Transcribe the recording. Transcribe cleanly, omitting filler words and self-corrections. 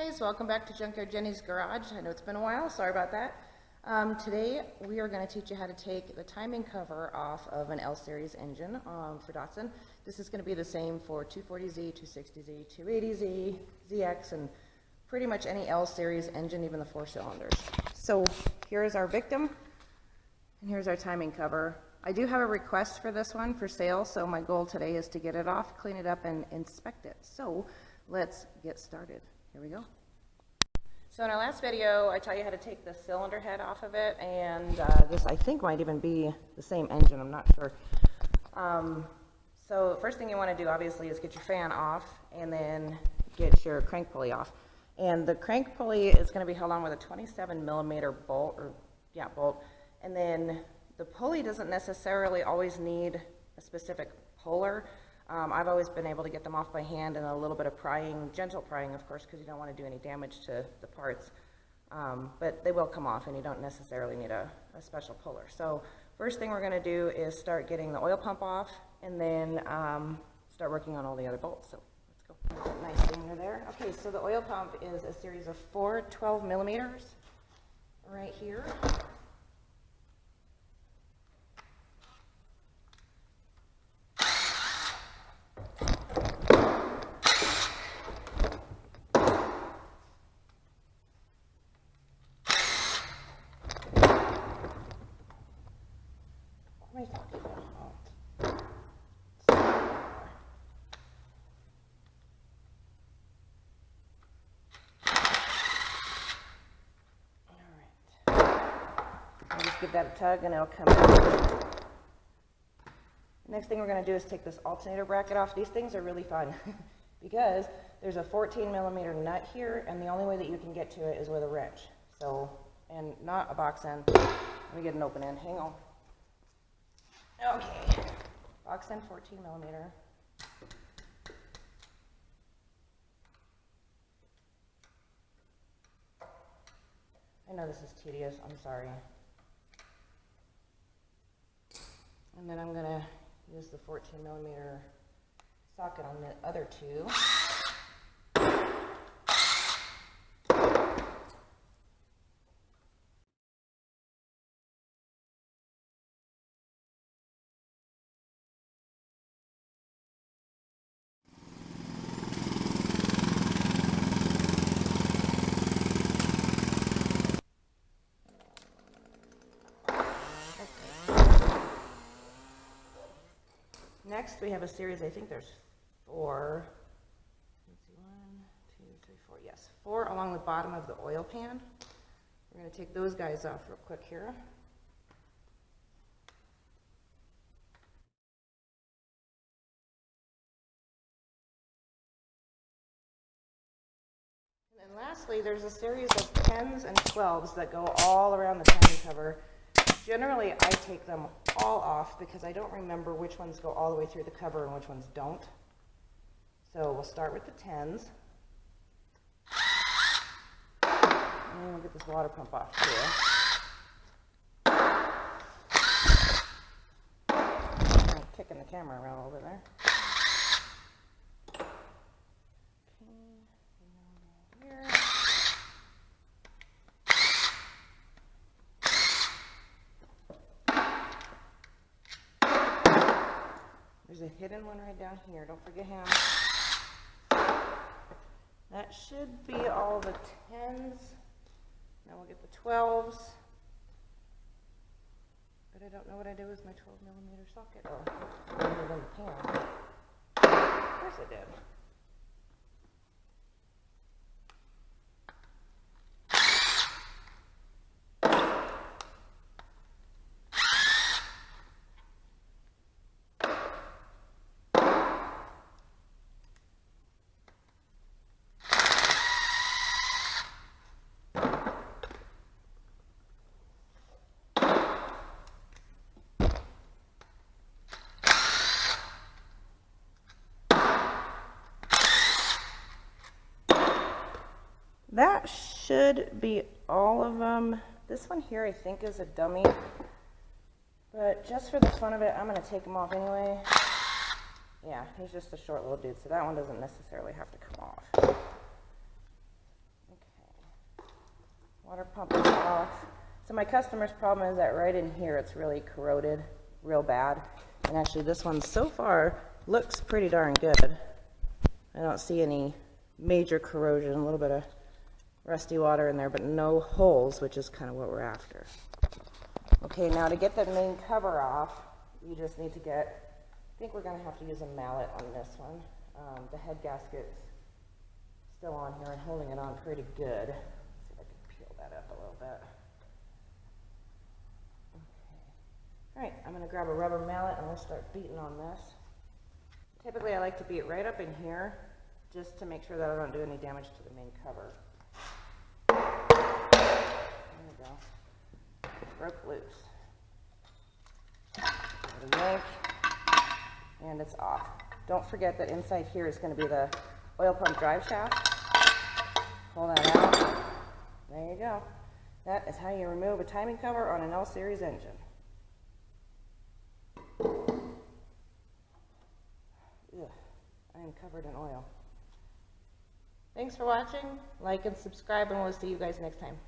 Guys, welcome back to Junkyard Jenny's garage. I know it's been a while, sorry about that. Today we are going to teach you how to take the timing cover off of an L series engine for Datsun. This is going to be the same for 240Z, 260Z, 280Z, ZX, and pretty much any L series engine, even the 4 cylinders. So here's our victim, and here's our timing cover. I do have a request for this one for sale, so my goal today is to get it off, clean it up, and inspect it. So let's get started. Here we go. So in our last video, I taught you how to take the cylinder head off of it, and this I think might even be the same engine, I'm not sure. So the first thing you want to do obviously is get your fan off and then get your crank pulley off. And the crank pulley is going to be held on with a 27mm bolt, bolt. And then the pulley doesn't necessarily always need a specific puller. I've always been able to get them off by hand and a little bit of prying, gentle prying of course, because you don't want to do any damage to the parts. But they will come off and you don't necessarily need a special puller. So first thing we're going to do is start getting the oil pump off and then start working on all the other bolts. So let's go. There's that nice thing there. Okay, so the oil pump is a series of 4 12mm right here. Just give that a tug and it'll come out. Next thing we're going to do is take this alternator bracket off. These things are really fun because there's a 14mm nut here, and the only way that you can get to it is with a wrench. So, and not a box end. Let me get an open end. Hang on. Okay. Box end 14mm. I know this is tedious. I'm sorry. And then I'm going to use the 14mm socket on the other two. Next, we have a series, I think there's 4. Let's see, 1, 2, 3, 4. Yes, 4 along the bottom of the oil pan. We're going to take those guys off real quick here. And then lastly, there's a series of 10s and 12s that go all around the timing cover. Generally, I take them all off because I don't remember which ones go all the way through the cover and which ones don't. So we'll start with the 10s. And we'll get this water pump off too. I'm kicking the camera around over there. Okay, here. There's a hidden one right down here. Don't forget him. That should be all the 10s. Now we'll get the 12s. But I don't know what I did with my 12mm socket. Oh, I put it in the pan. Of course I did. That should be all of them. This one here I think is a dummy, but just for the fun of it, I'm going to take him off anyway. Yeah, he's just a short little dude, so that one doesn't necessarily have to come off. Water pump is off. So my customer's problem is that right in here it's really corroded real bad. And actually this one so far looks pretty darn good. I don't see any major corrosion, a little bit of rusty water in there, but no holes, which is kind of what we're after. Okay, now to get the main cover off, you just need to get, I think we're going to have to use a mallet on this one. The head gasket's still on here and holding it on pretty good. Let's see if I can peel that up a little bit. Okay. All right, I'm going to grab a rubber mallet and we'll start beating on this. Typically I like to beat right up in here just to make sure that I don't do any damage to the main cover. There we go. Broke loose. Give it a yank, and it's off. Don't forget that inside here is going to be the oil pump drive shaft. Pull that out. There you go. That is how you remove a timing cover on an L series engine. Ugh, I am covered in oil. Thanks for watching. Like and subscribe, and we'll see you guys next time.